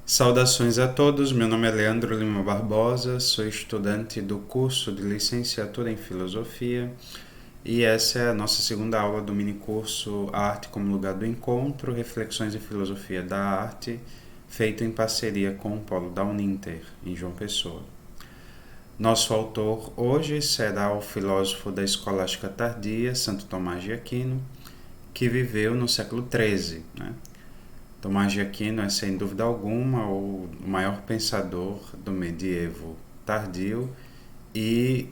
Saudações a todos, meu nome é Leandro Lima Barbosa, sou estudante do curso de Licenciatura em Filosofia e essa é a nossa segunda aula do minicurso Arte como Lugar do Encontro, Reflexões em Filosofia da Arte, feito em parceria com o Polo da Uninter, em João Pessoa. Nosso autor hoje será o filósofo da escolástica tardia, Santo Tomás de Aquino, que viveu no século XIII, Tomás de Aquino é, sem dúvida alguma, o maior pensador do medievo tardio e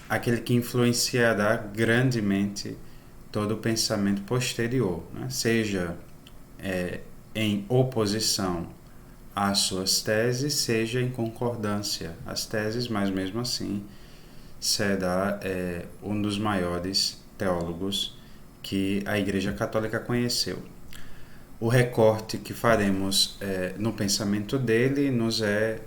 aquele que influenciará grandemente todo o pensamento posterior, seja em oposição às suas teses, seja em concordância às teses, mas mesmo assim será um dos maiores teólogos que a Igreja Católica conheceu. O recorte que faremos no pensamento dele nos é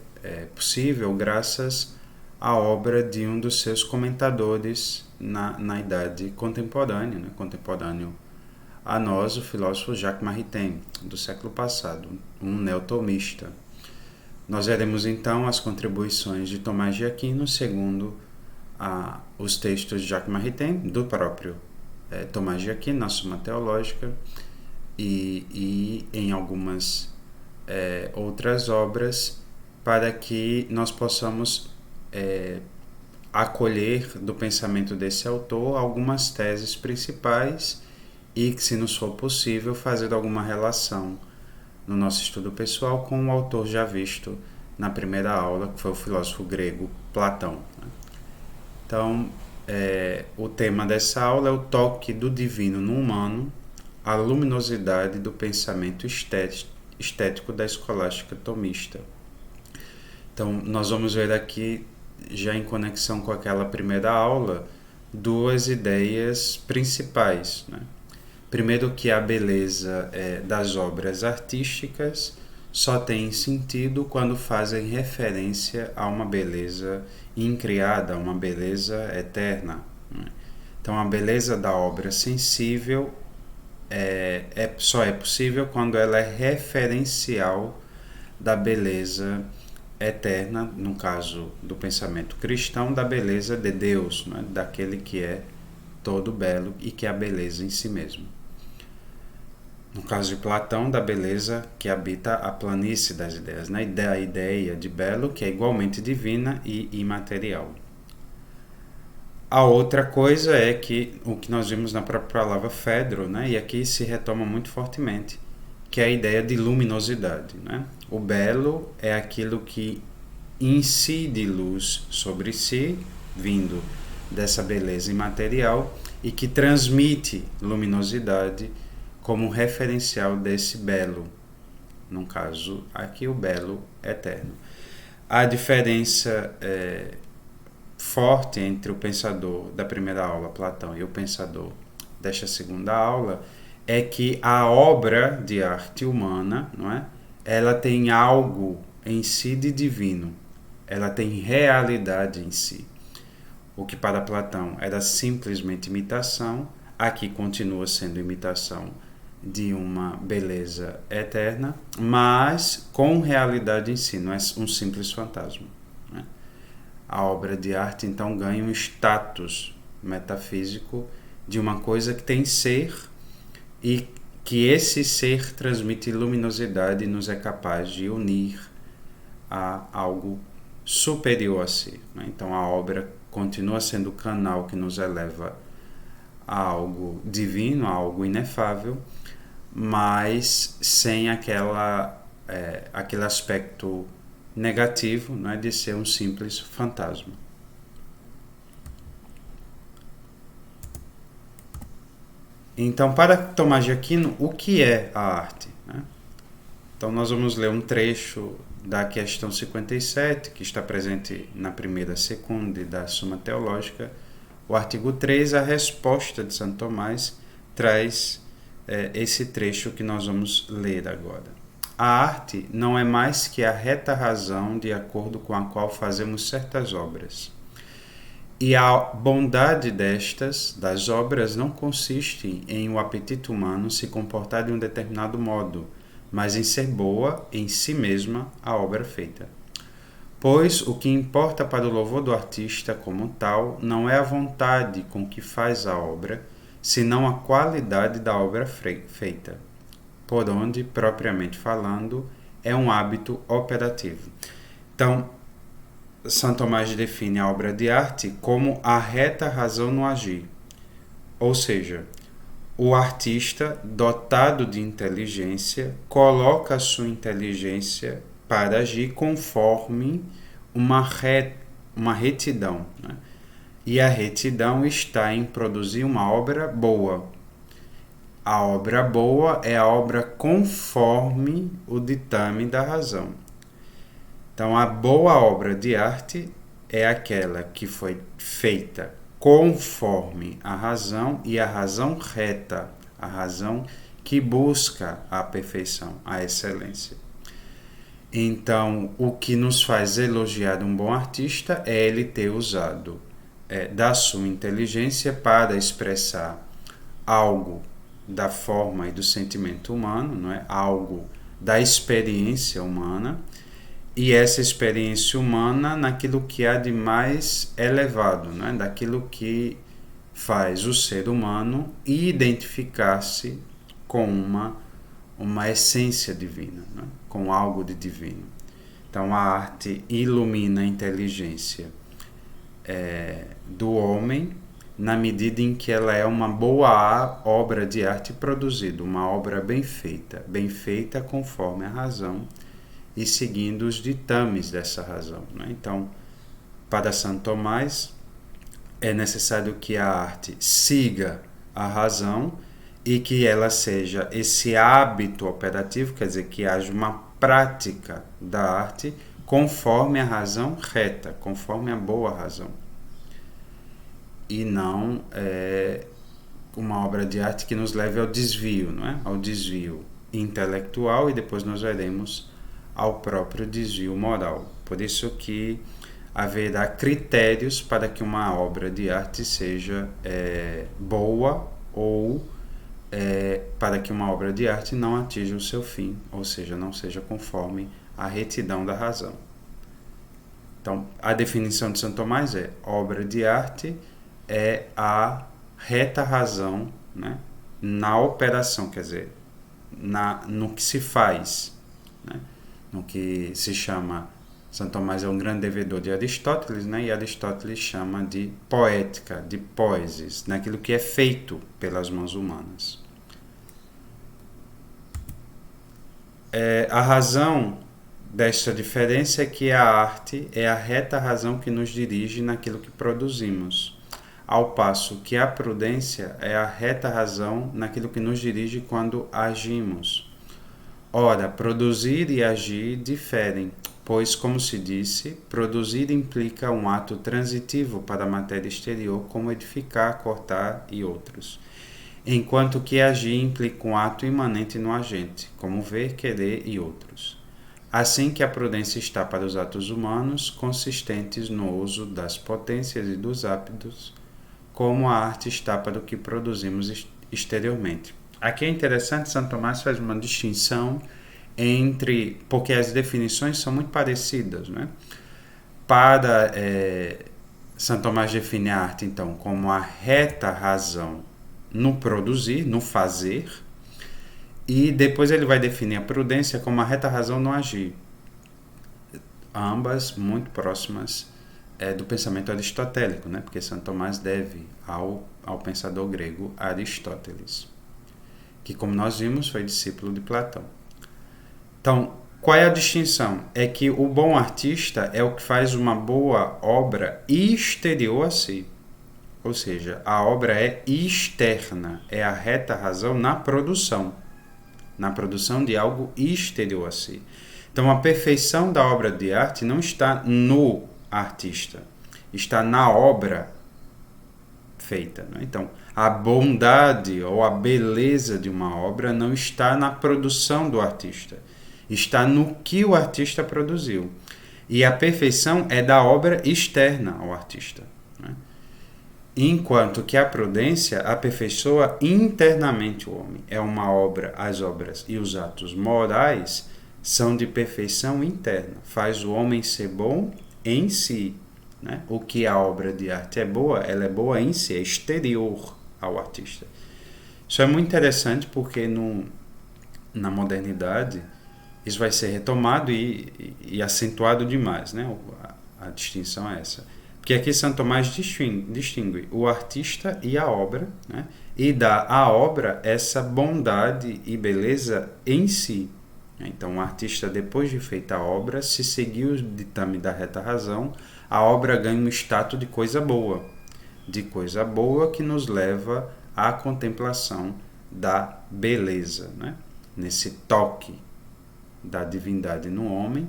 possível graças à obra de um dos seus comentadores na idade contemporânea, contemporâneo a nós, o filósofo Jacques Maritain, do século passado, um neotomista. Nós veremos então as contribuições de Tomás de Aquino segundo os textos de Jacques Maritain, do próprio Tomás de Aquino, na Suma Teológica, e em algumas outras obras, para que nós possamos acolher do pensamento desse autor algumas teses principais e que, se nos for possível, fazer alguma relação no nosso estudo pessoal com o autor já visto na primeira aula, que foi o filósofo grego Platão. Então, o tema dessa aula é o toque do divino no humano, a luminosidade do pensamento estético da escolástica tomista. Então, nós vamos ver aqui, já em conexão com aquela primeira aula, duas ideias principais. Primeiro, que a beleza das obras artísticas só tem sentido quando fazem referência a uma beleza incriada, uma beleza eterna. Então, a beleza da obra sensível só é possível quando ela é referencial da beleza eterna, no caso do pensamento cristão, da beleza de Deus, daquele que é todo belo e que é a beleza em si mesmo. No caso de Platão, da beleza que habita a planície das ideias, a ideia de belo que é igualmente divina e imaterial. A outra coisa é que o que nós vimos na própria palavra Fedro, e aqui se retoma muito fortemente, que é a ideia de luminosidade. O belo é aquilo que incide luz sobre si, vindo dessa beleza imaterial, e que transmite luminosidade como referencial desse belo. No caso aqui, o belo eterno. A diferença forte entre o pensador da primeira aula, Platão, e o pensador desta segunda aula é que a obra de arte humana, ela tem algo em si de divino, ela tem realidade em si. O que para Platão era simplesmente imitação, aqui continua sendo imitação de uma beleza eterna, mas com realidade em si, não é um simples fantasma. A obra de arte então ganha um status metafísico de uma coisa que tem ser e que esse ser transmite luminosidade e nos é capaz de unir a algo superior a si. Então a obra continua sendo o canal que nos eleva a algo divino, a algo inefável, mas sem aquele aspecto negativo, de ser um simples fantasma. Então, para Tomás de Aquino, o que é a arte? Então, nós vamos ler um trecho da questão 57, que está presente na primeira secunde da Suma Teológica. O artigo 3, a resposta de Santo Tomás, traz esse trecho que nós vamos ler agora. A arte não é mais que a reta razão de acordo com a qual fazemos certas obras. E a bondade das obras, não consiste em o apetite humano se comportar de um determinado modo, mas em ser boa em si mesma a obra feita. Pois o que importa para o louvor do artista como tal não é a vontade com que faz a obra, senão a qualidade da obra feita, por onde, propriamente falando, é um hábito operativo. Então, São Tomás define a obra de arte como a reta razão no agir, ou seja, o artista, dotado de inteligência, coloca a sua inteligência para agir conforme uma retidão. Né? E a retidão está em produzir uma obra boa. A obra boa é a obra conforme o ditame da razão. Então, a boa obra de arte é aquela que foi feita conforme a razão e a razão reta, a razão que busca a perfeição, a excelência. Então, o que nos faz elogiar um bom artista é ele ter usado da sua inteligência para expressar algo da forma e do sentimento humano, não é? Algo da experiência humana, e essa experiência humana naquilo que há de mais elevado, né? Daquilo que faz o ser humano identificar-se com uma essência divina, né? Com algo de divino. Então a arte ilumina a inteligência do homem na medida em que ela é uma boa obra de arte produzida, uma obra bem feita conforme a razão e seguindo os ditames dessa razão. Né? Então, para Santo Tomás, é necessário que a arte siga a razão e que ela seja esse hábito operativo, quer dizer, que haja uma prática da arte conforme a razão reta, conforme a boa razão. E não uma obra de arte que nos leve ao desvio, não é? Ao desvio intelectual, e depois nós veremos ao próprio desvio moral. Por isso que haverá critérios para que uma obra de arte seja boa ou para que uma obra de arte não atinja o seu fim, ou seja, não seja conforme a retidão da razão. Então, a definição de Santo Tomás é: obra de arte é a reta razão, né, na operação, quer dizer, no que se faz, né, no que se chama. Santo Tomás é um grande devedor de Aristóteles, né, e Aristóteles chama de poética, de poesis, naquilo que é feito pelas mãos humanas. A razão desta diferença é que a arte é a reta razão que nos dirige naquilo que produzimos, ao passo que a prudência é a reta razão naquilo que nos dirige quando agimos. Ora, produzir e agir diferem, pois, como se disse, produzir implica um ato transitivo para a matéria exterior, como edificar, cortar e outros, enquanto que agir implica um ato imanente no agente, como ver, querer e outros. Assim que a prudência está para os atos humanos, consistentes no uso das potências e dos hábitos, como a arte está para o que produzimos exteriormente. Aqui é interessante, Santo Tomás faz uma distinção entre, porque as definições são muito parecidas, né? Para Santo Tomás define a arte, então, como a reta razão no produzir, no fazer, e depois ele vai definir a prudência como a reta razão no agir. Ambas muito próximas do pensamento aristotélico, né? Porque Santo Tomás deve ao pensador grego Aristóteles, que, como nós vimos, foi discípulo de Platão. Então, qual é a distinção? É que o bom artista é o que faz uma boa obra exterior a si. Ou seja, a obra é externa, é a reta razão na produção de algo exterior a si. Então, a perfeição da obra de arte não está no artista, está na obra feita. Né? Então, a bondade ou a beleza de uma obra não está na produção do artista, está no que o artista produziu. E a perfeição é da obra externa ao artista. Né? Enquanto que a prudência aperfeiçoa internamente o homem. É uma obra, as obras e os atos morais são de perfeição interna. Faz o homem ser bom em si. Né? O que a obra de arte é boa, ela é boa em si, é exterior ao artista. Isso é muito interessante porque na modernidade isso vai ser retomado e acentuado demais, né? A distinção é essa. Porque aqui Santo Tomás distingue o artista e a obra, né? E dá à obra essa bondade e beleza em si. Então, o artista, depois de feita a obra, se seguir o ditame da reta razão, a obra ganha um status de coisa boa que nos leva à contemplação da beleza, né? Nesse toque da divindade no homem,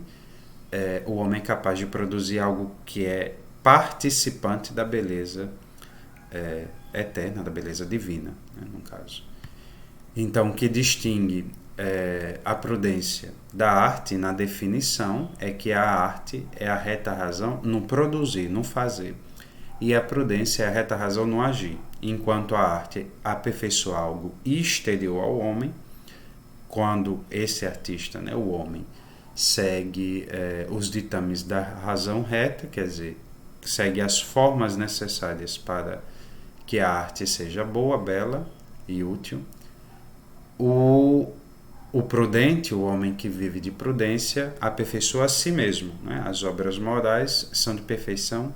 o homem é capaz de produzir algo que é participante da beleza eterna, da beleza divina, né, no caso. Então, o que distingue a prudência da arte na definição é que a arte é a reta razão no produzir, no fazer, e a prudência é a reta razão no agir, enquanto a arte aperfeiçoa algo exterior ao homem, quando esse artista, né, o homem, segue os ditames da razão reta, quer dizer, segue as formas necessárias para que a arte seja boa, bela e útil. O prudente, o homem que vive de prudência, aperfeiçoa a si mesmo. Né? As obras morais são de perfeição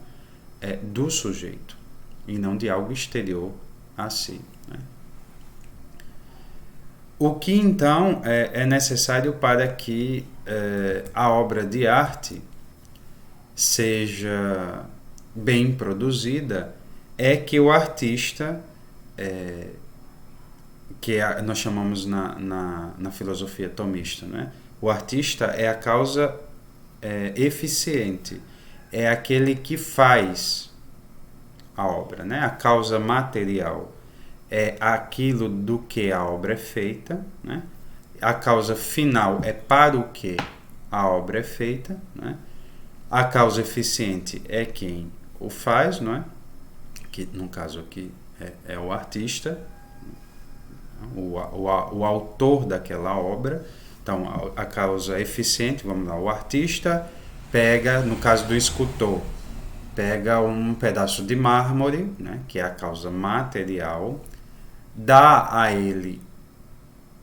do sujeito e não de algo exterior a si. Né? O que então é necessário para que a obra de arte seja bem produzida é que o artista, que nós chamamos na filosofia tomista, né? O artista é a causa eficiente, é aquele que faz a obra, né? A causa material é aquilo do que a obra é feita, né? A causa final é para o que a obra é feita, né? A causa eficiente é quem o faz, não é? Que no caso aqui é o artista, o autor daquela obra. Então, a causa eficiente, vamos lá, o artista pega, no caso do escultor, pega um pedaço de mármore, né, que é a causa material, dá a ele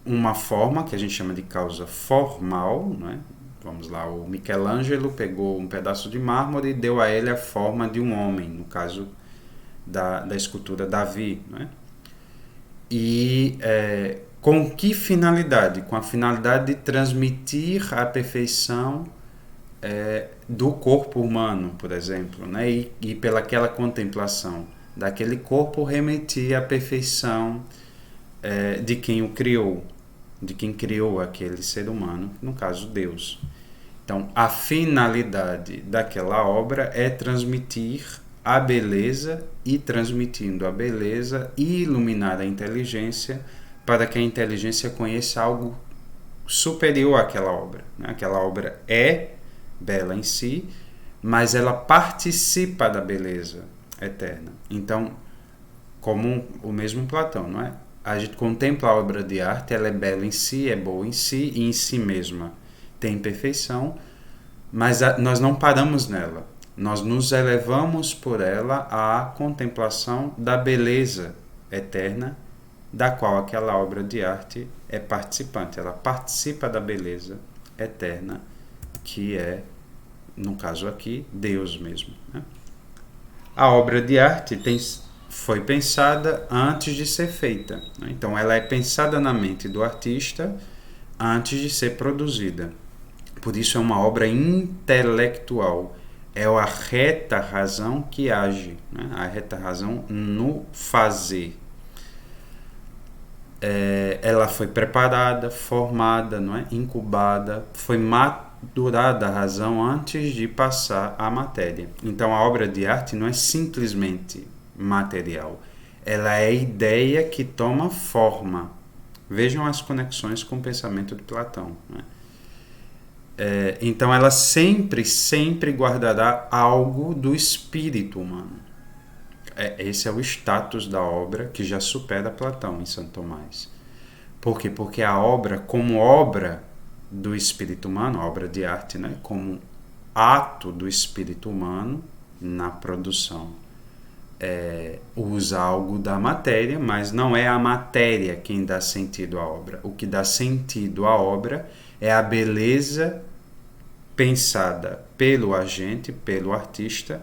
uma forma, que a gente chama de causa formal, né? Vamos lá, o Michelangelo pegou um pedaço de mármore e deu a ele a forma de um homem, no caso da escultura Davi, né? E com que finalidade? Com a finalidade de transmitir a perfeição do corpo humano, por exemplo, né? E pelaquela contemplação daquele corpo remetir à perfeição de quem o criou, de quem criou aquele ser humano, no caso Deus. Então, a finalidade daquela obra é transmitir a beleza e, transmitindo a beleza, iluminar a inteligência para que a inteligência conheça algo superior àquela obra. Né? Aquela obra é bela em si, mas ela participa da beleza eterna. Então, como o mesmo Platão, não é? A gente contempla a obra de arte, ela é bela em si, é boa em si e em si mesma tem perfeição, mas nós não paramos nela. Nós nos elevamos por ela à contemplação da beleza eterna, da qual aquela obra de arte é participante. Ela participa da beleza eterna, que é, no caso aqui, Deus mesmo. Né? A obra de arte foi pensada antes de ser feita. Né? Então, ela é pensada na mente do artista antes de ser produzida. Por isso, é uma obra intelectual. É a reta razão que age, né? A reta razão no fazer. Ela foi preparada, formada, não é? Incubada, foi madurada a razão antes de passar à matéria. Então, a obra de arte não é simplesmente material. Ela é a ideia que toma forma. Vejam as conexões com o pensamento de Platão, né? Então ela sempre guardará algo do espírito humano. esse é o status da obra que já supera Platão em Santo Tomás. Por quê? Porque a obra, como obra do espírito humano, obra de arte, né? Como ato do espírito humano na produção, usa algo da matéria, mas não é a matéria quem dá sentido à obra. O que dá sentido à obra é a beleza pensada pelo agente, pelo artista,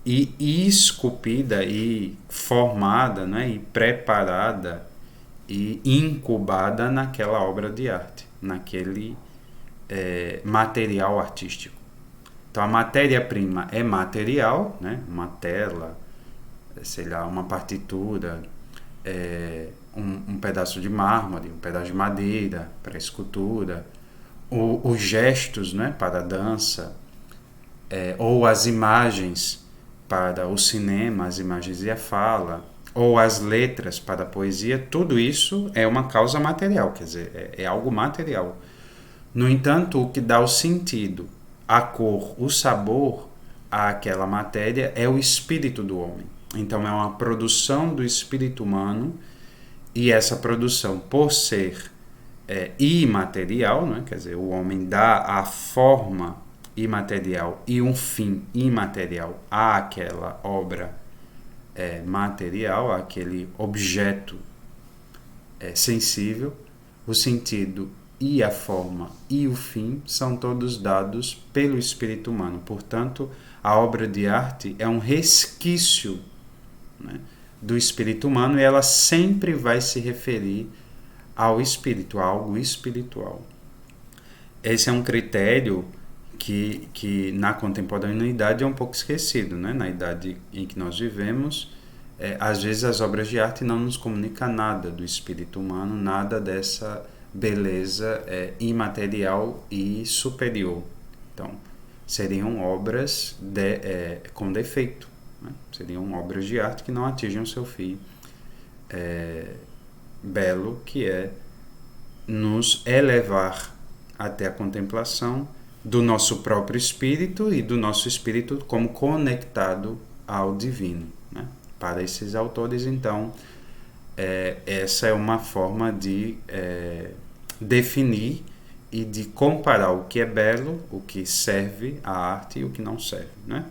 e esculpida e formada, né, e preparada e incubada naquela obra de arte, naquele material artístico. Então a matéria-prima é material, né, uma tela, sei lá, uma partitura, um pedaço de mármore, um pedaço de madeira para escultura, os gestos, né, para a dança, ou as imagens para o cinema, as imagens e a fala, ou as letras para a poesia, tudo isso é uma causa material, quer dizer, é algo material. No entanto, o que dá o sentido, a cor, o sabor àquela matéria é o espírito do homem. Então é uma produção do espírito humano, e essa produção, por ser imaterial, né? Quer dizer, o homem dá a forma imaterial e um fim imaterial àquela obra material, àquele objeto sensível. O sentido e a forma e o fim são todos dados pelo espírito humano. Portanto, a obra de arte é um resquício, né, do espírito humano, e ela sempre vai se referir ao espírito, a algo espiritual. Esse é um critério que na contemporaneidade é um pouco esquecido, né? Na idade em que nós vivemos, às vezes as obras de arte não nos comunicam nada do espírito humano, nada dessa beleza imaterial e superior. Então, seriam obras com defeito, né? Seriam obras de arte que não atingem o seu fim belo, que é nos elevar até a contemplação do nosso próprio espírito e do nosso espírito como conectado ao divino, né? Para esses autores, então, essa é uma forma de definir e de comparar o que é belo, o que serve à arte e o que não serve, né?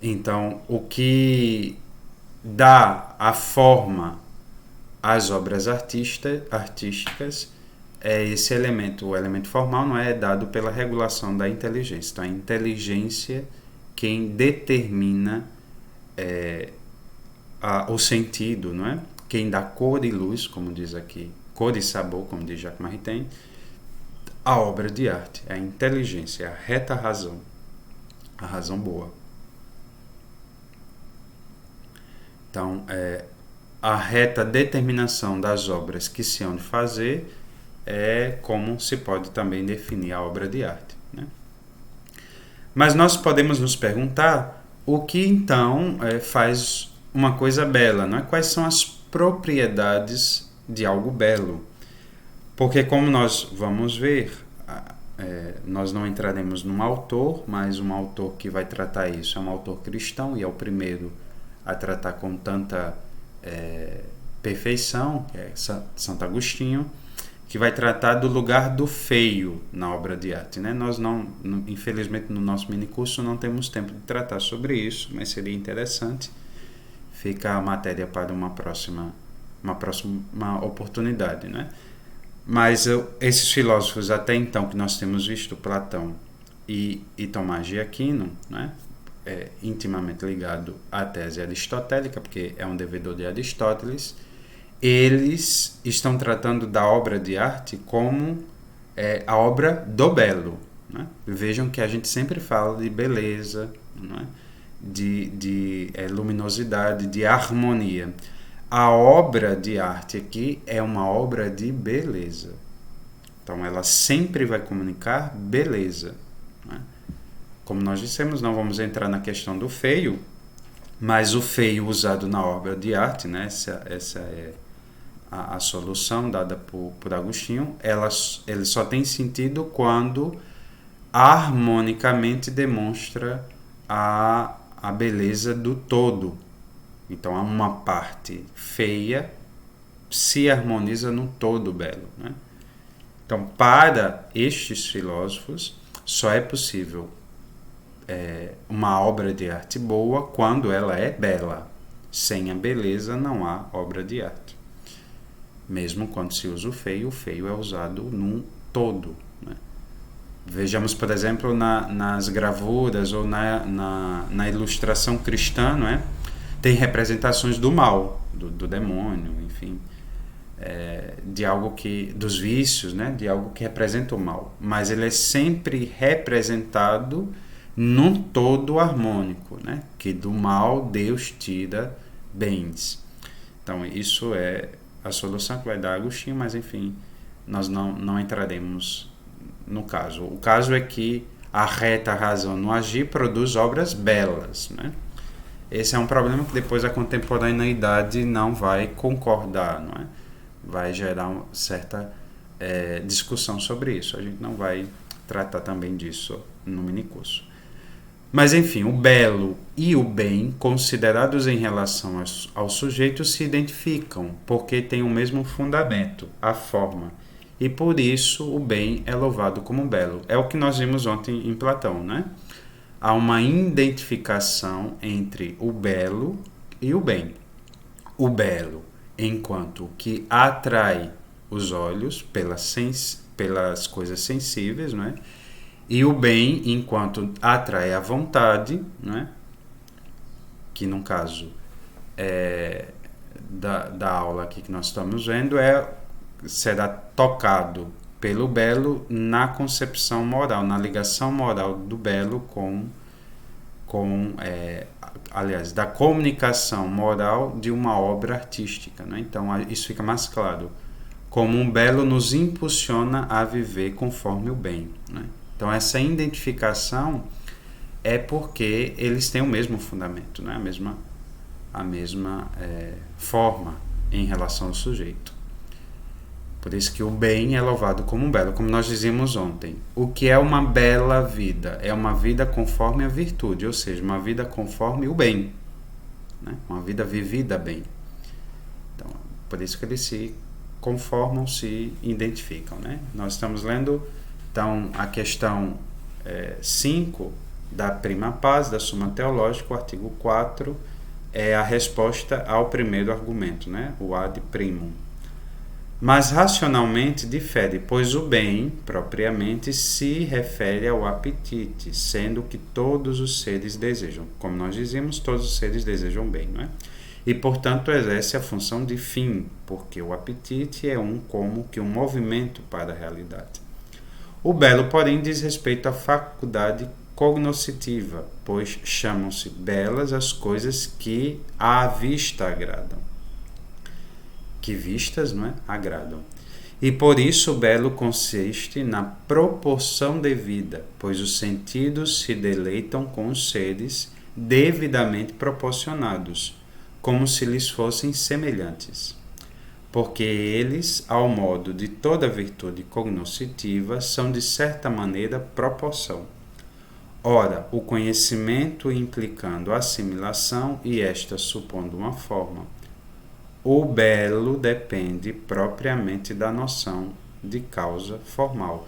Então, o que dá a forma às obras artísticas é esse elemento. O elemento formal não é dado pela regulação da inteligência. Então, a inteligência quem determina o sentido, não é? Quem dá cor e luz, como diz aqui, cor e sabor, como diz Jacques Maritain, a obra de arte, a inteligência, a reta razão, a razão boa. Então, a reta determinação das obras que se hão de fazer é como se pode também definir a obra de arte, né? Mas nós podemos nos perguntar o que então faz uma coisa bela, não é? Quais são as propriedades de algo belo? Porque, como nós vamos ver, nós não entraremos num autor, mas um autor que vai tratar isso é um autor cristão, e é o primeiro a tratar com tanta perfeição, que é Santo Agostinho, que vai tratar do lugar do feio na obra de arte, né? Nós infelizmente, no nosso minicurso não temos tempo de tratar sobre isso, mas seria interessante. Fica a matéria para uma próxima oportunidade, né? Mas esses filósofos até então que nós temos visto, Platão e Tomás de Aquino, né? Intimamente ligado à tese aristotélica, porque é um devedor de Aristóteles, eles estão tratando da obra de arte como a obra do belo, né? Vejam que a gente sempre fala de beleza, né? de luminosidade, de harmonia. A obra de arte aqui é uma obra de beleza. Então ela sempre vai comunicar beleza, né? Como nós dissemos, não vamos entrar na questão do feio, mas o feio usado na obra de arte, né? Essa é a solução dada por Agostinho. Ele só tem sentido quando harmonicamente demonstra a beleza do todo. Então, uma parte feia se harmoniza no todo belo, né? Então, para estes filósofos, só é possível uma obra de arte boa quando ela é bela. Sem a beleza não há obra de arte. Mesmo quando se usa o feio é usado num todo, né? Vejamos, por exemplo, nas gravuras ou na ilustração cristã, não é? Tem representações do mal, do demônio, enfim, de algo dos vícios, né? De algo que representa o mal. Mas ele é sempre representado num todo harmônico, né? Que do mal Deus tira bens. Então, isso é a solução que vai dar Agostinho, mas enfim, nós não entraremos no caso. O caso é que a reta razão no agir produz obras belas, né? Esse é um problema que depois a contemporaneidade não vai concordar, não é? Vai gerar uma certa discussão sobre isso. A gente não vai tratar também disso no minicurso. Mas enfim, o belo e o bem, considerados em relação ao sujeito, se identificam, porque têm o mesmo fundamento, a forma. E por isso o bem é louvado como belo. É o que nós vimos ontem em Platão, né? Há uma identificação entre o belo e o bem. O belo, enquanto que atrai os olhos pelas coisas sensíveis, não é? E o bem, enquanto atrai a vontade, não é? Que no caso da aula aqui que nós estamos vendo será tocado pelo belo na concepção moral, na ligação moral do belo aliás, da comunicação moral de uma obra artística, né? Então isso fica mais claro, como um belo nos impulsiona a viver conforme o bem, né? Então essa identificação é porque eles têm o mesmo fundamento, né? A mesma forma em relação ao sujeito. Por isso que o bem é louvado como um belo, como nós dizíamos ontem. O que é uma bela vida? É uma vida conforme a virtude, ou seja, uma vida conforme o bem, né? Uma vida vivida bem. Então, por isso que eles se conformam, se identificam, né? Nós estamos lendo, então, a questão 5 da Prima Paz, da Suma Teológica, o artigo 4, é a resposta ao primeiro argumento, né? O ad primum. Mas racionalmente difere, pois o bem, propriamente, se refere ao apetite, sendo que todos os seres desejam. Como nós dizíamos, todos os seres desejam bem, não é? E, portanto, exerce a função de fim, porque o apetite é como que um movimento para a realidade. O belo, porém, diz respeito à faculdade cognoscitiva, pois chamam-se belas as coisas que à vista agradam. Que vistas, não é? Agradam. E por isso o belo consiste na proporção devida, pois os sentidos se deleitam com os seres devidamente proporcionados, como se lhes fossem semelhantes. Porque eles, ao modo de toda virtude cognoscitiva, são de certa maneira proporção. Ora, o conhecimento implicando assimilação e esta supondo uma forma, o belo depende propriamente da noção de causa formal.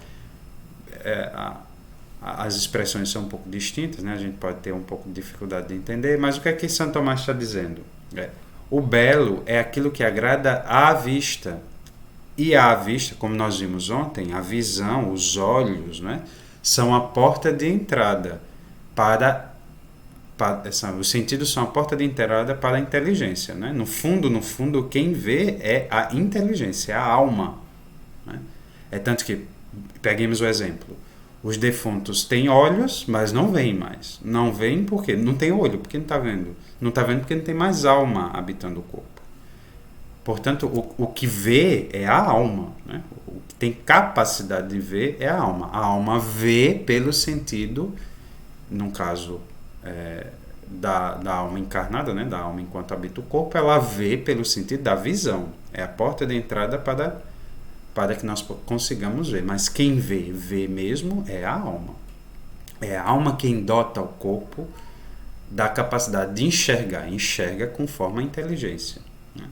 As expressões são um pouco distintas, né? A gente pode ter um pouco de dificuldade de entender, mas o que é que Santo Tomás está dizendo? O belo é aquilo que agrada à vista. E à vista, como nós vimos ontem, a visão, os olhos, né? São a porta de entrada os sentidos são a porta de entrada para a inteligência, né? No fundo, quem vê é a inteligência, é a alma, né? É tanto que, peguemos o exemplo, os defuntos têm olhos, mas não veem mais. Não veem porque não tem olho, porque não está vendo. Não está vendo porque não tem mais alma habitando o corpo. Portanto, o que vê é a alma, né? O que tem capacidade de ver é a alma. A alma vê pelo sentido, no caso da alma encarnada, né? Da alma enquanto habita o corpo, ela vê pelo sentido da visão. É a porta de entrada para que nós consigamos ver. Mas quem vê mesmo é a alma. É a alma quem dota o corpo da capacidade de enxergar. Enxerga conforme a inteligência, né?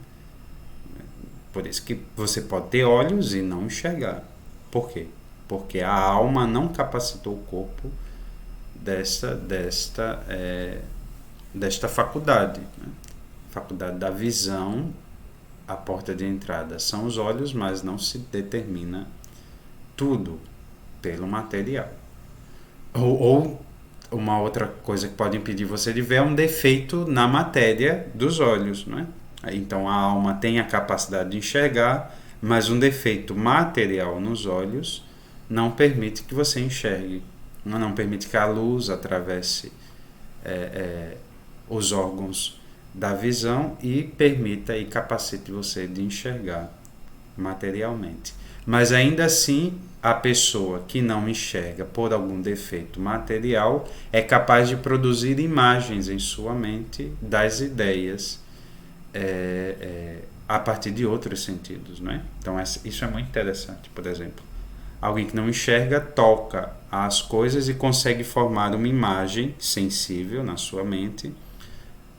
Por isso que você pode ter olhos e não enxergar. Por quê? Porque a alma não capacitou o corpo desta faculdade, né? Faculdade da visão, a porta de entrada são os olhos, mas não se determina tudo pelo material. Ou uma outra coisa que pode impedir você de ver é um defeito na matéria dos olhos, né? Então a alma tem a capacidade de enxergar, mas um defeito material nos olhos não permite que você enxergue, não permite que a luz atravesse os órgãos da visão e permita e capacite você de enxergar materialmente. Mas ainda assim, a pessoa que não enxerga por algum defeito material é capaz de produzir imagens em sua mente das ideias a partir de outros sentidos, não é? Então isso é muito interessante. Por exemplo, alguém que não enxerga toca as coisas e consegue formar uma imagem sensível na sua mente,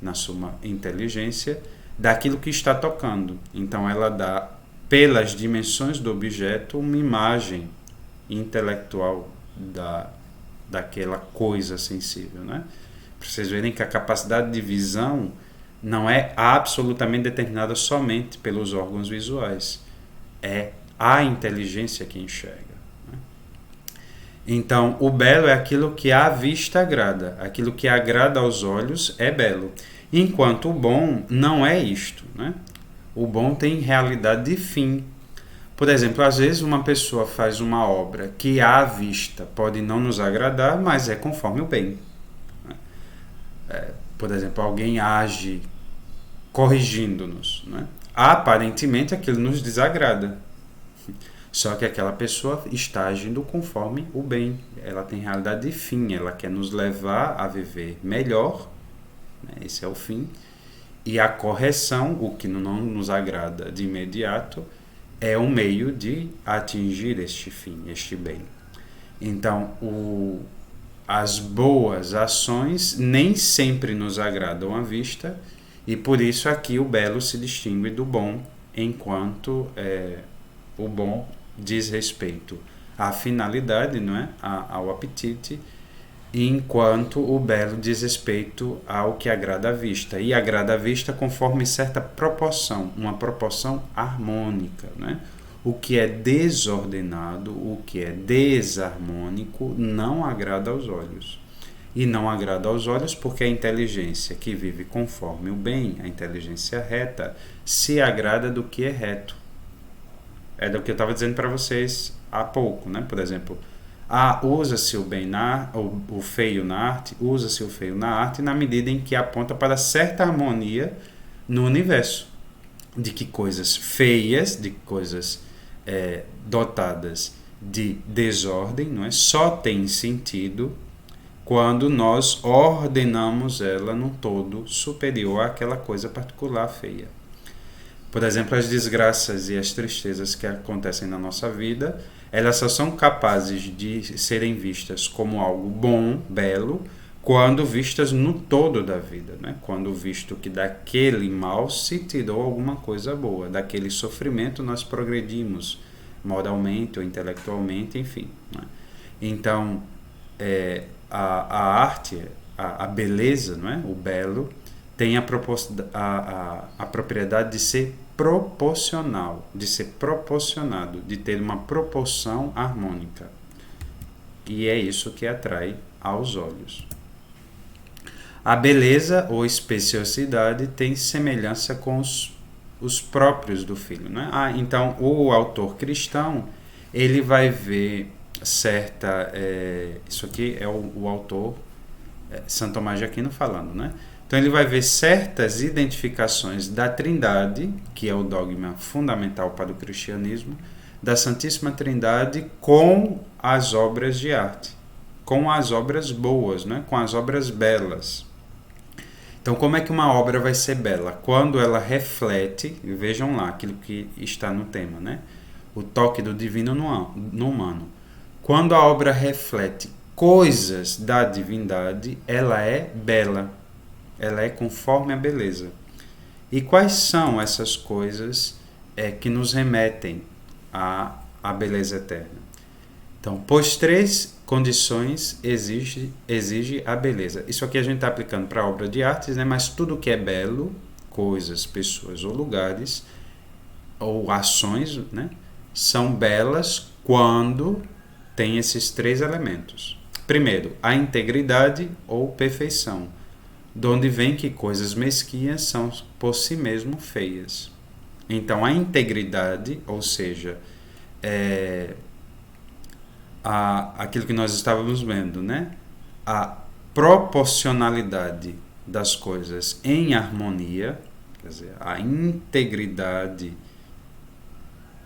na sua inteligência, daquilo que está tocando. Então ela dá, pelas dimensões do objeto, uma imagem intelectual daquela coisa sensível, né? Para vocês verem que a capacidade de visão não é absolutamente determinada somente pelos órgãos visuais. É a inteligência que enxerga, né? Então, o belo é aquilo que à vista agrada. Aquilo que agrada aos olhos é belo. Enquanto o bom não é isto, né? O bom tem realidade de fim. Por exemplo, às vezes uma pessoa faz uma obra que à vista pode não nos agradar, mas é conforme o bem. Por exemplo, alguém age corrigindo-nos, né? Aparentemente aquilo nos desagrada. Só que aquela pessoa está agindo conforme o bem. Ela tem realidade de fim, ela quer nos levar a viver melhor, né? Esse é o fim. E a correção, o que não nos agrada de imediato, é um meio de atingir este fim, este bem. Então, as boas ações nem sempre nos agradam à vista, e por isso aqui o belo se distingue do bom, enquanto o bom diz respeito à finalidade, não é? Ao apetite, enquanto o belo diz respeito ao que agrada à vista. E agrada à vista conforme certa proporção, uma proporção harmônica, né? O que é desordenado, o que é desarmônico, não agrada aos olhos. E não agrada aos olhos porque a inteligência que vive conforme o bem, a inteligência reta, se agrada do que é reto. É do que eu estava dizendo para vocês há pouco, né? Por exemplo, usa-se o feio na arte, usa-se o feio na arte na medida em que aponta para certa harmonia no universo, de que coisas feias, de coisas dotadas de desordem, não é? Só tem sentido quando nós ordenamos ela num todo superior àquela coisa particular feia. Por exemplo, as desgraças e as tristezas que acontecem na nossa vida, elas só são capazes de serem vistas como algo bom, belo, quando vistas no todo da vida, né? Quando visto que daquele mal se tirou alguma coisa boa, daquele sofrimento nós progredimos moralmente ou intelectualmente, enfim, né? Então, a arte, a beleza, não é? O belo, tem a propriedade de ser proporcional, de ser proporcionado, de ter uma proporção harmônica. E é isso que atrai aos olhos. A beleza ou especiosidade tem semelhança com os próprios do filho, né? Então, o autor cristão, ele vai ver certa... isso aqui é o autor Santo Tomás de Aquino falando, né? Então ele vai ver certas identificações da Trindade, que é o dogma fundamental para o cristianismo, da Santíssima Trindade com as obras de arte, com as obras boas, né? Com as obras belas. Então, como é que uma obra vai ser bela? Quando ela reflete, vejam lá aquilo que está no tema, né? O toque do divino no humano. Quando a obra reflete coisas da divindade, ela é bela. ela é conforme a beleza. E quais são essas coisas que nos remetem à beleza eterna? Então, pois três condições exige a beleza. Isso aqui a gente está aplicando para a obra de artes, né? Mas tudo que é belo, coisas, pessoas ou lugares, ou ações, né? São belas quando tem esses três elementos. Primeiro, a integridade ou perfeição, de onde vem que coisas mesquinhas são por si mesmo feias. Então, a integridade, ou seja, aquilo que nós estávamos vendo, né? A proporcionalidade das coisas em harmonia, quer dizer, a integridade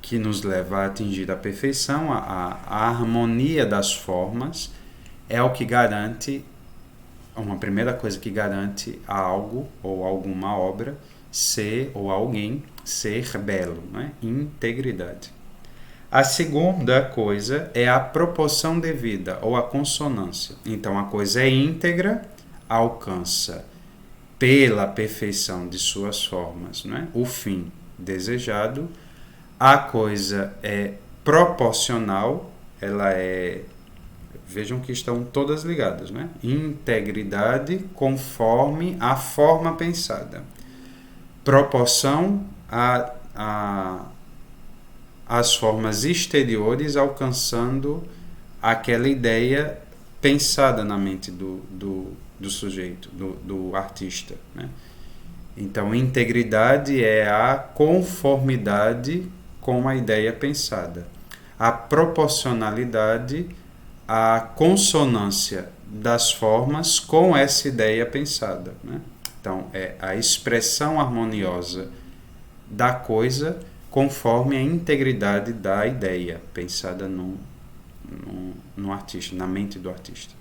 que nos leva a atingir a perfeição, a harmonia das formas, é o que garante, uma primeira coisa que garante a algo ou alguma obra ser, ou alguém ser belo, né? Integridade. A segunda coisa é a proporção devida ou a consonância. Então a coisa é íntegra, alcança pela perfeição de suas formas, né? O fim desejado. A coisa é proporcional, ela é... Vejam que estão todas ligadas, né? Integridade conforme a forma pensada. Proporção às formas exteriores, alcançando aquela ideia pensada na mente do sujeito, do artista, né? Então, integridade é a conformidade com a ideia pensada. A proporcionalidade, a consonância das formas com essa ideia pensada, né? Então, é a expressão harmoniosa da coisa conforme a integridade da ideia pensada no artista, na mente do artista.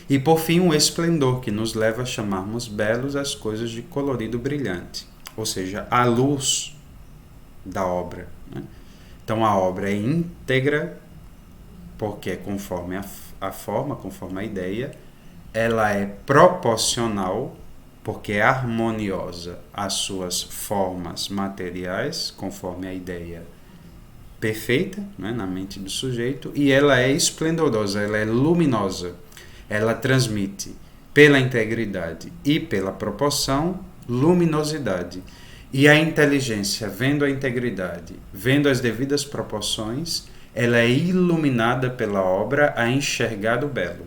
E, por fim, o esplendor, que nos leva a chamarmos belos as coisas de colorido brilhante, ou seja, a luz da obra, né? Então, a obra é íntegra, porque é conforme a forma, conforme a ideia. Ela é proporcional, porque é harmoniosa às suas formas materiais, conforme a ideia perfeita, né, na mente do sujeito. E ela é esplendorosa, ela é luminosa. Ela transmite, pela integridade e pela proporção, luminosidade. E a inteligência, vendo a integridade, vendo as devidas proporções, ela é iluminada pela obra a enxergar o belo.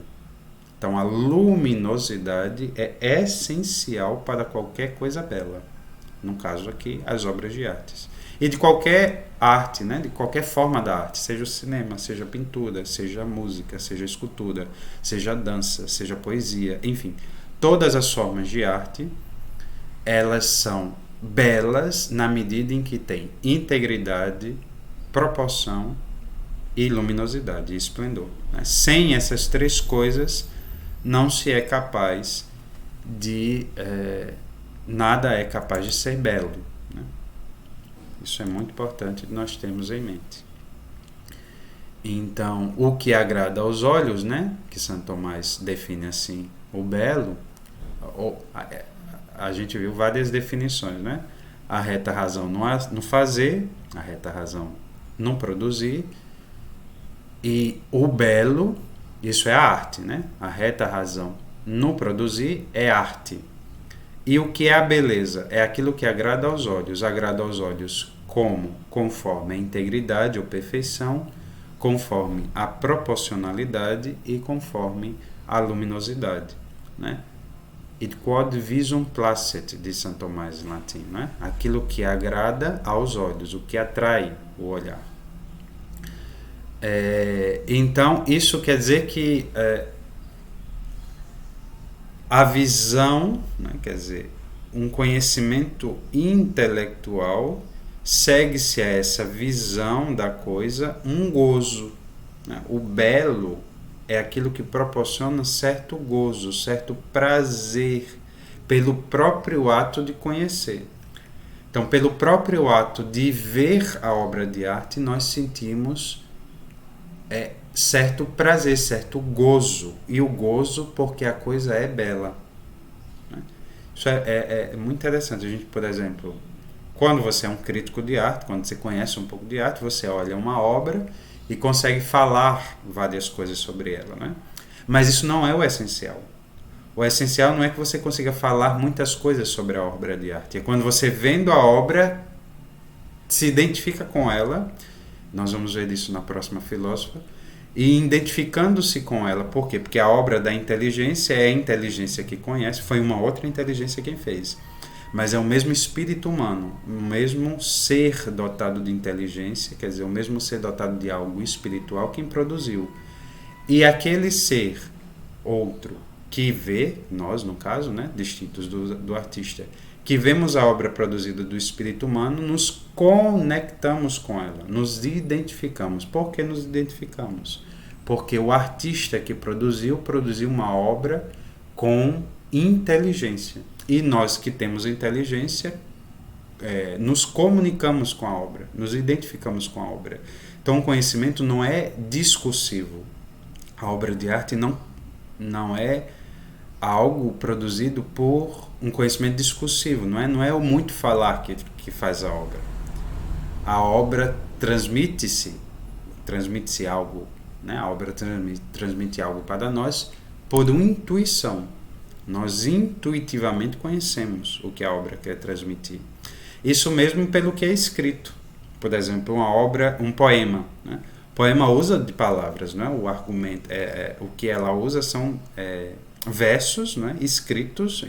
Então, a luminosidade é essencial para qualquer coisa bela. No caso aqui, as obras de artes. E de qualquer arte, né? De qualquer forma da arte, seja o cinema, seja a pintura, seja a música, seja a escultura, seja a dança, seja a poesia, enfim. Todas as formas de arte, elas são belas na medida em que têm integridade, proporção e luminosidade e esplendor, né? Sem essas três coisas, não se é capaz de... nada é capaz de ser belo, né? Isso é muito importante nós termos em mente. Então, o que agrada aos olhos, né? Que Santo Tomás define assim, o belo, a gente viu várias definições, né? A reta razão no fazer, a reta razão no produzir, e o belo, isso é a arte, né? A reta razão no produzir é arte. E o que é a beleza? É aquilo que agrada aos olhos como? Conforme a integridade ou perfeição, conforme a proporcionalidade e conforme a luminosidade, né? It quod visum placet, diz Santo Tomás em latim, né? Aquilo que agrada aos olhos, o que atrai o olhar. Então, isso quer dizer que a visão, né, quer dizer, um conhecimento intelectual, segue-se a essa visão da coisa um gozo, né? O belo é aquilo que proporciona certo gozo, certo prazer, pelo próprio ato de conhecer. Então, pelo próprio ato de ver a obra de arte, nós sentimos certo prazer, certo gozo. E o gozo porque a coisa é bela, né? Isso é muito interessante. A gente, por exemplo, quando você é um crítico de arte, quando você conhece um pouco de arte, você olha uma obra e consegue falar várias coisas sobre ela, né? Mas isso não é o essencial. O essencial não é que você consiga falar muitas coisas sobre a obra de arte. É quando você, vendo a obra, se identifica com ela. Nós vamos ver isso na próxima filósofa. E identificando-se com ela. Por quê? Porque a obra da inteligência é a inteligência que conhece. Foi uma outra inteligência quem fez. Mas é o mesmo espírito humano, o mesmo ser dotado de inteligência, quer dizer, o mesmo ser dotado de algo espiritual quem produziu. E aquele ser outro que vê, nós no caso, né, distintos do artista, que vemos a obra produzida do espírito humano, nos conectamos com ela, nos identificamos. Por que nos identificamos? Porque o artista que produziu uma obra com inteligência. E nós que temos inteligência, nos comunicamos com a obra, nos identificamos com a obra. Então o conhecimento não é discursivo. A obra de arte não é algo produzido por um conhecimento discursivo, não é o muito falar que faz a obra. A obra transmite-se algo, né? A obra transmite algo para nós por uma intuição. Nós intuitivamente conhecemos o que a obra quer transmitir. Isso mesmo pelo que é escrito. Por exemplo, uma obra, um poema, né? O poema usa de palavras, né? O argumento, o que ela usa são versos, né? Escritos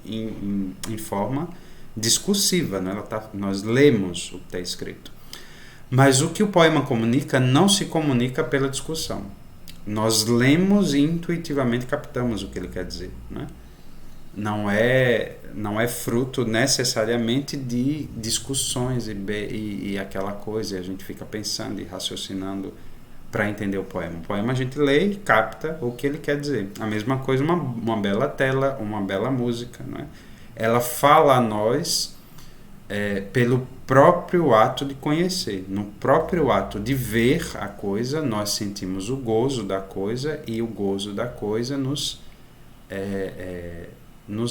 em forma discursiva, né? Nós lemos o que está escrito. Mas o que o poema comunica não se comunica pela discussão. Nós lemos e intuitivamente captamos o que ele quer dizer, né? Não é fruto necessariamente de discussões e aquela coisa, e a gente fica pensando e raciocinando para entender o poema. O poema a gente lê e capta o que ele quer dizer. A mesma coisa, uma bela tela, uma bela música, não é? Ela fala a nós pelo próprio ato de conhecer. No próprio ato de ver a coisa, nós sentimos o gozo da coisa, e o gozo da coisa nos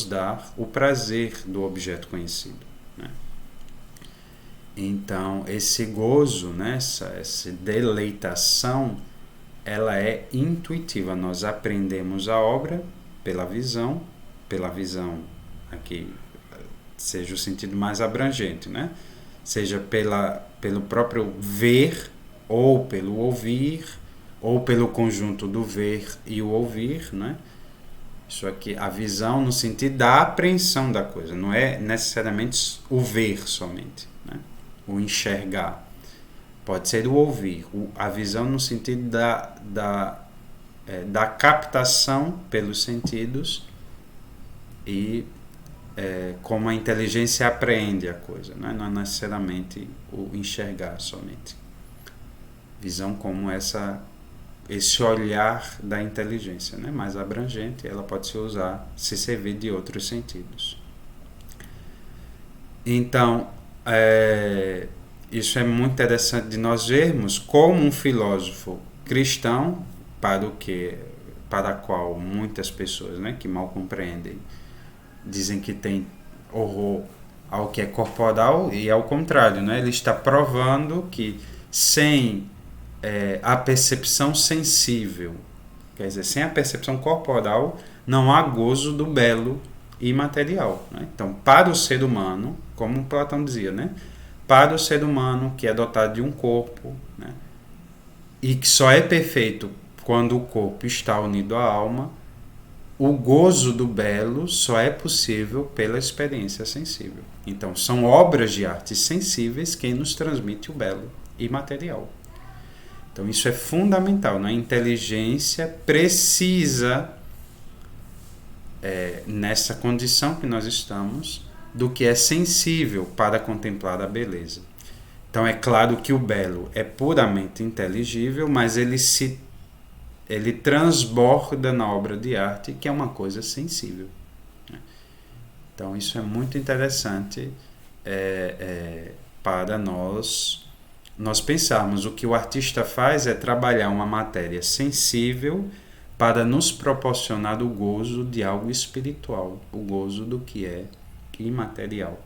dá o prazer do objeto conhecido, né? Então, esse gozo, né, essa deleitação, ela é intuitiva. Nós aprendemos a obra pela visão aqui, seja o sentido mais abrangente, né? Seja pelo próprio ver, ou pelo ouvir, ou pelo conjunto do ver e o ouvir, né? Isso aqui, a visão no sentido da apreensão da coisa, não é necessariamente o ver somente, né? O enxergar. Pode ser o ouvir, a visão no sentido da captação pelos sentidos e como a inteligência apreende a coisa, né? Não é necessariamente o enxergar somente. Visão como esse olhar da inteligência, né? Mais abrangente, ela pode se servir de outros sentidos. Então, isso é muito interessante de nós vermos como um filósofo cristão, para a qual muitas pessoas, né, que mal compreendem, dizem que tem horror ao que é corporal, e ao contrário, né? Ele está provando que sem a percepção sensível, quer dizer, sem a percepção corporal, não há gozo do belo imaterial, né? Então, para o ser humano, como Platão dizia, né? Para o ser humano que é dotado de um corpo, né, e que só é perfeito quando o corpo está unido à alma, o gozo do belo só é possível pela experiência sensível. Então, são obras de arte sensíveis que nos transmitem o belo imaterial. Então, isso é fundamental, né? A inteligência precisa, nessa condição que nós estamos, do que é sensível para contemplar a beleza. Então, é claro que o belo é puramente inteligível, mas ele transborda na obra de arte, que é uma coisa sensível, né? Então, isso é muito interessante para nós pensarmos. O que o artista faz é trabalhar uma matéria sensível para nos proporcionar o gozo de algo espiritual, o gozo do que é imaterial.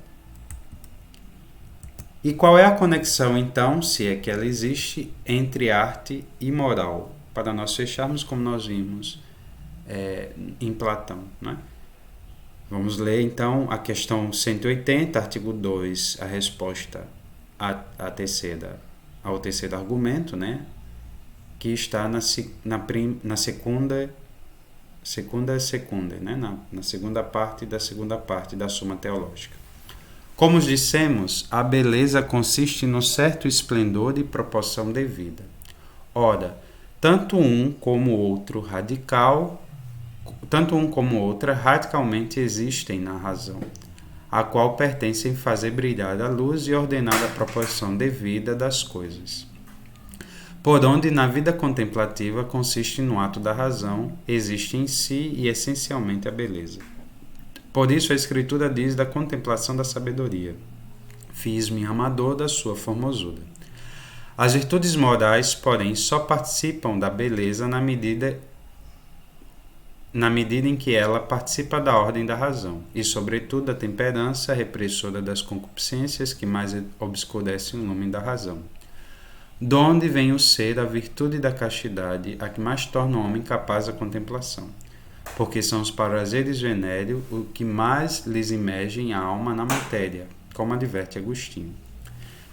E qual é a conexão, então, se é que ela existe, entre arte e moral? Para nós fecharmos como nós vimos em Platão, né? Vamos ler, então, a questão 180, artigo 2, a resposta ao terceiro argumento, né? Que está na segunda, né? Na segunda parte da Suma Teológica. Como dissemos, a beleza consiste no certo esplendor e proporção devida. Ora, tanto um como outra radicalmente existem na razão, a qual pertencem fazer brilhar a luz e ordenar a proporção devida das coisas. Por onde, na vida contemplativa, consiste no ato da razão, existe em si e essencialmente a beleza. Por isso a Escritura diz da contemplação da sabedoria: fiz-me amador da sua formosura. As virtudes morais, porém, só participam da beleza na medida em que ela participa da ordem da razão, e sobretudo da temperança, repressora das concupiscências que mais obscurecem o lume da razão. Donde vem o ser, a virtude da castidade, a que mais torna o homem capaz da contemplação, porque são os prazeres venéreos o que mais lhes imergem a alma na matéria, como adverte Agostinho.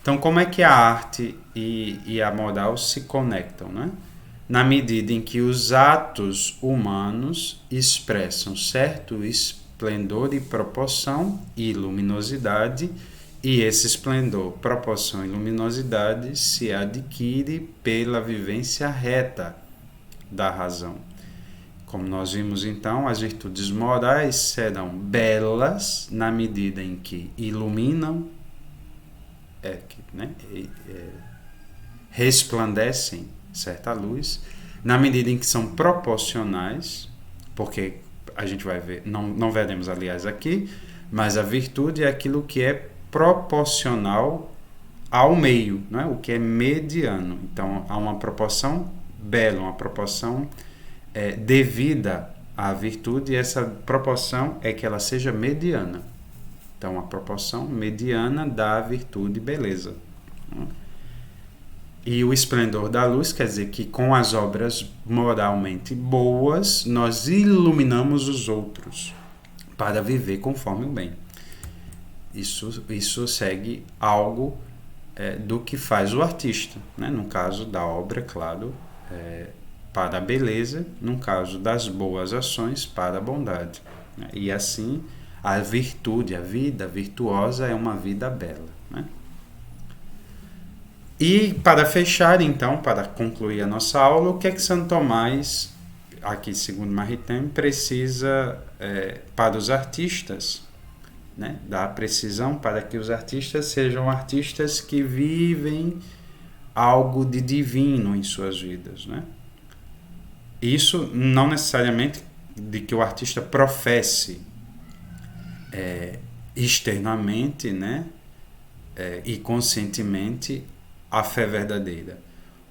Então, como é que a arte e a moral se conectam, né? Na medida em que os atos humanos expressam certo esplendor e proporção e luminosidade, e esse esplendor, proporção e luminosidade se adquire pela vivência reta da razão. Como nós vimos então, as virtudes morais serão belas na medida em que iluminam, resplandecem certa luz, na medida em que são proporcionais, porque a gente vai ver, não veremos aliás aqui, mas a virtude é aquilo que é proporcional ao meio, não é? O que é mediano. Então há uma proporção bela, uma proporção devida à virtude, e essa proporção é que ela seja mediana. Então a proporção mediana da virtude beleza. E o esplendor da luz quer dizer que com as obras moralmente boas nós iluminamos os outros para viver conforme o bem. Isso segue algo do que faz o artista, né? No caso da obra, claro, para a beleza, no caso das boas ações, para a bondade, né? E assim a virtude, a vida virtuosa é uma vida bela, né? E para fechar, então, para concluir a nossa aula, o que é que Santo Tomás, aqui segundo Maritain, precisa para os artistas, né? Dar precisão para que os artistas sejam artistas que vivem algo de divino em suas vidas, né? Isso não necessariamente de que o artista professe externamente, né? E conscientemente a fé verdadeira.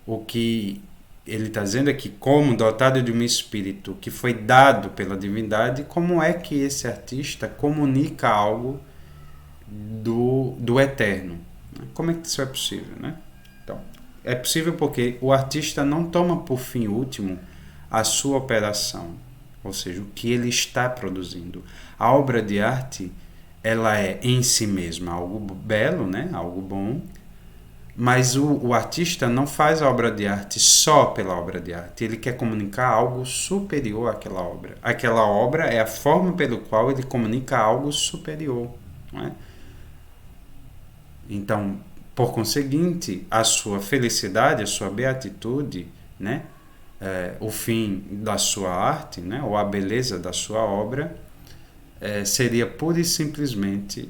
O que ele está dizendo é que, como dotado de um espírito que foi dado pela divindade, como é que esse artista comunica algo do eterno? Como é que isso é possível, né? Então, é possível porque o artista não toma por fim último a sua operação, ou seja, o que ele está produzindo. A obra de arte, ela é em si mesma algo belo, né? Algo bom, mas o artista não faz a obra de arte só pela obra de arte. Ele quer comunicar algo superior àquela obra. Aquela obra é a forma pelo qual ele comunica algo superior, não é? Então, por conseguinte, a sua felicidade, a sua beatitude, né? O fim da sua arte, né? Ou a beleza da sua obra, seria pura e simplesmente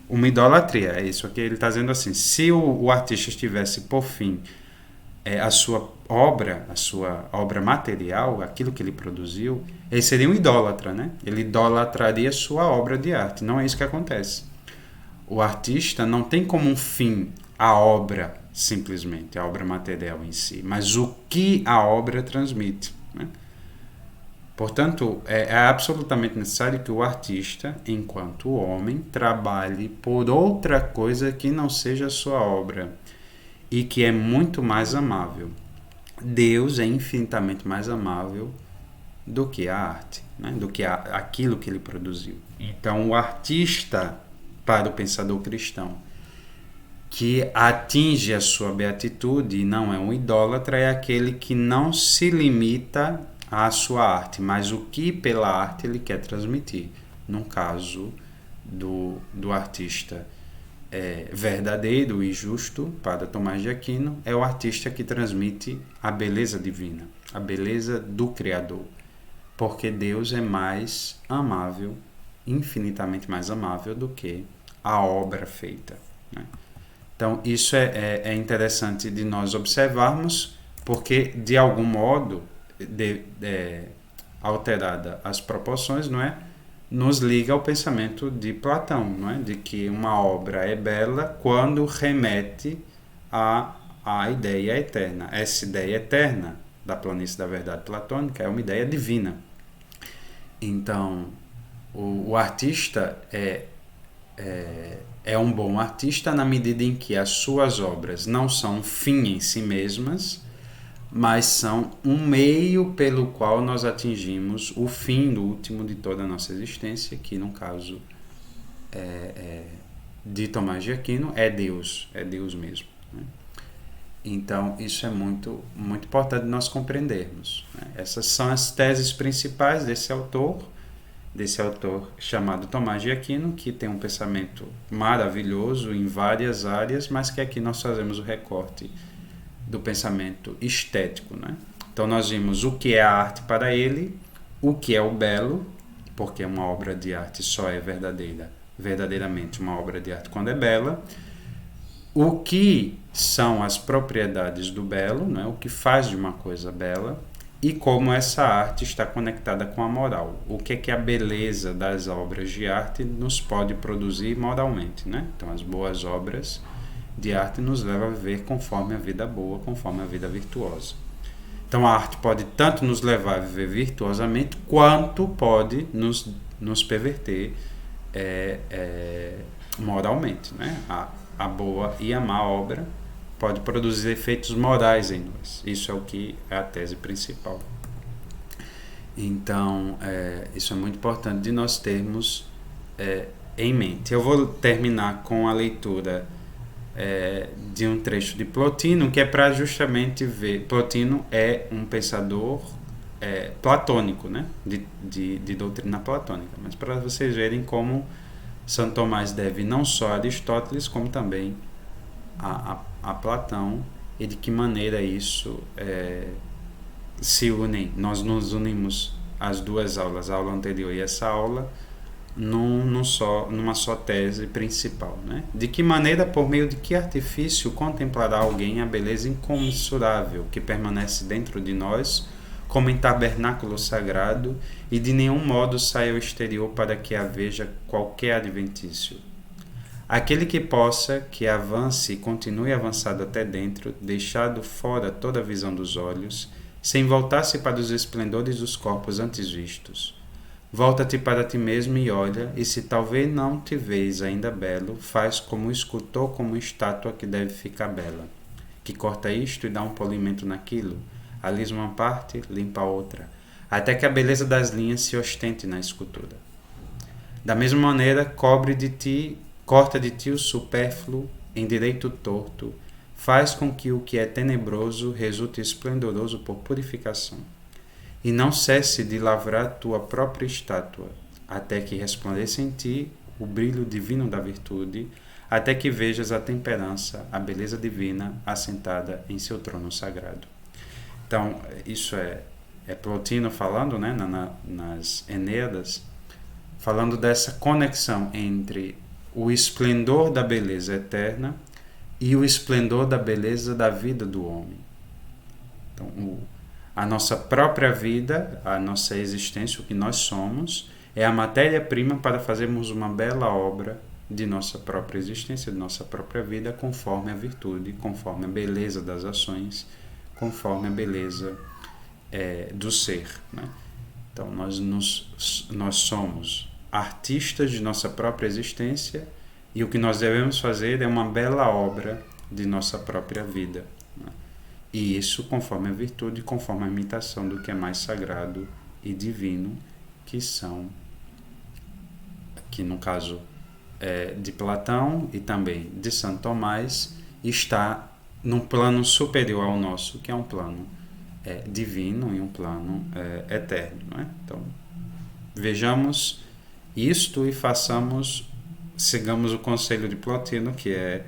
uma idolatria. É isso que ele está dizendo assim: se o artista estivesse por fim a sua obra material, aquilo que ele produziu, ele seria um idólatra, né? Ele idolatraria sua obra de arte. Não é isso que acontece. O artista não tem como um fim a obra simplesmente, a obra material em si, mas o que a obra transmite, né? Portanto, é absolutamente necessário que o artista, enquanto homem, trabalhe por outra coisa que não seja a sua obra e que é muito mais amável. Deus é infinitamente mais amável do que a arte, né? Do que aquilo que ele produziu. Então, o artista, para o pensador cristão, que atinge a sua beatitude e não é um idólatra, é aquele que não se limita à sua arte, mas o que pela arte ele quer transmitir. No caso do artista verdadeiro e justo, para Tomás de Aquino, é o artista que transmite a beleza divina, a beleza do Criador, porque Deus é mais amável, infinitamente mais amável do que a obra feita, né? Então, isso é interessante de nós observarmos, porque, de algum modo, alterada as proporções, não é? Nos liga ao pensamento de Platão, não é? De que uma obra é bela quando remete à ideia eterna. Essa ideia eterna da planície da verdade platônica é uma ideia divina. Então, o artista é um bom artista na medida em que as suas obras não são um fim em si mesmas, mas são um meio pelo qual nós atingimos o fim do último de toda a nossa existência, que no caso de Tomás de Aquino é Deus mesmo, né? Então isso é muito, muito importante nós compreendermos, né? Essas são as teses principais desse autor chamado Tomás de Aquino, que tem um pensamento maravilhoso em várias áreas, mas que aqui nós fazemos o recorte do pensamento estético, né? Então nós vimos o que é a arte para ele, o que é o belo, porque uma obra de arte só é verdadeiramente uma obra de arte quando é bela, o que são as propriedades do belo, né? O que faz de uma coisa bela, e como essa arte está conectada com a moral. O que é que a beleza das obras de arte nos pode produzir moralmente, né? Então, as boas obras de arte nos levam a viver conforme a vida boa, conforme a vida virtuosa. Então, a arte pode tanto nos levar a viver virtuosamente, quanto pode nos perverter moralmente, né? A boa e a má obra pode produzir efeitos morais em nós. Isso é o que é a tese principal. Então, isso é muito importante de nós termos em mente. Eu vou terminar com a leitura de um trecho de Plotino, que é para justamente ver. Plotino é um pensador platônico, né? de doutrina platônica, mas para vocês verem como Santo Tomás deve não só a Aristóteles, como também a Platão, e de que maneira isso se unem. Nós nos unimos as duas aulas, a aula anterior e essa aula, numa só tese principal, né? De que maneira, por meio de que artifício contemplará alguém a beleza incomensurável que permanece dentro de nós como em tabernáculo sagrado e de nenhum modo sai ao exterior para que a veja qualquer adventício. Aquele que possa, que avance e continue avançado até dentro, deixado fora toda a visão dos olhos, sem voltar-se para os esplendores dos corpos antes vistos. Volta-te para ti mesmo e olha, e se talvez não te vês ainda belo, faz como o escultor como estátua que deve ficar bela, que corta isto e dá um polimento naquilo, alisa uma parte, limpa a outra, até que a beleza das linhas se ostente na escultura. Da mesma maneira, corta de ti o supérfluo, endireita o torto, faz com que o que é tenebroso resulte esplendoroso por purificação. E não cesse de lavrar tua própria estátua, até que resplandeça em ti o brilho divino da virtude, até que vejas a temperança, a beleza divina assentada em seu trono sagrado. Então, isso é Plotino falando, né, nas Eneadas, falando dessa conexão entre o esplendor da beleza eterna e o esplendor da beleza da vida do homem. Então, a nossa própria vida, a nossa existência, o que nós somos, é a matéria-prima para fazermos uma bela obra de nossa própria existência, de nossa própria vida, conforme a virtude, conforme a beleza das ações, conforme a beleza do ser, né? Então, nós somos artistas de nossa própria existência e o que nós devemos fazer é uma bela obra de nossa própria vida, né? E isso conforme a virtude, conforme a imitação do que é mais sagrado e divino, que são, que no caso de Platão e também de Santo Tomás, está num plano superior ao nosso, que é um plano divino e um plano eterno, não é? Então, vejamos isto e sigamos o conselho de Plotino, que é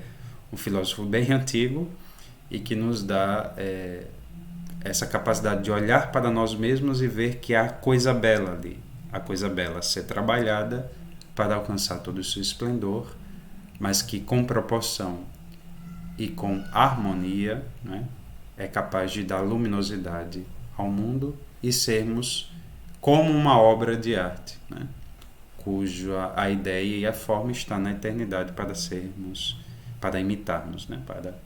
um filósofo bem antigo e que nos dá essa capacidade de olhar para nós mesmos e ver que há coisa bela ali, a coisa bela a ser trabalhada para alcançar todo o seu esplendor, mas que com proporção e com harmonia, né, é capaz de dar luminosidade ao mundo e sermos como uma obra de arte, né, cuja a ideia e a forma está na eternidade para imitarmos, né, para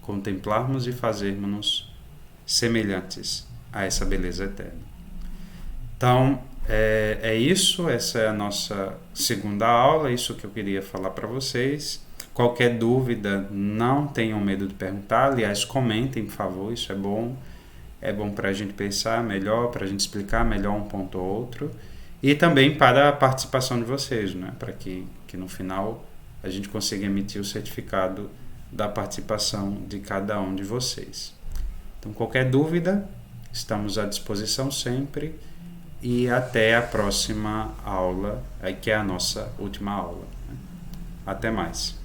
contemplarmos e fazermos semelhantes a essa beleza eterna. Então, é isso, essa é a nossa segunda aula, isso que eu queria falar para vocês. Qualquer dúvida, não tenham medo de perguntar, aliás, comentem, por favor, isso é bom para a gente pensar melhor, para a gente explicar melhor um ponto ou outro, e também para a participação de vocês, né? Para que no final a gente consiga emitir o certificado da participação de cada um de vocês. Então, qualquer dúvida, estamos à disposição sempre, e até a próxima aula, que é a nossa última aula. Até mais.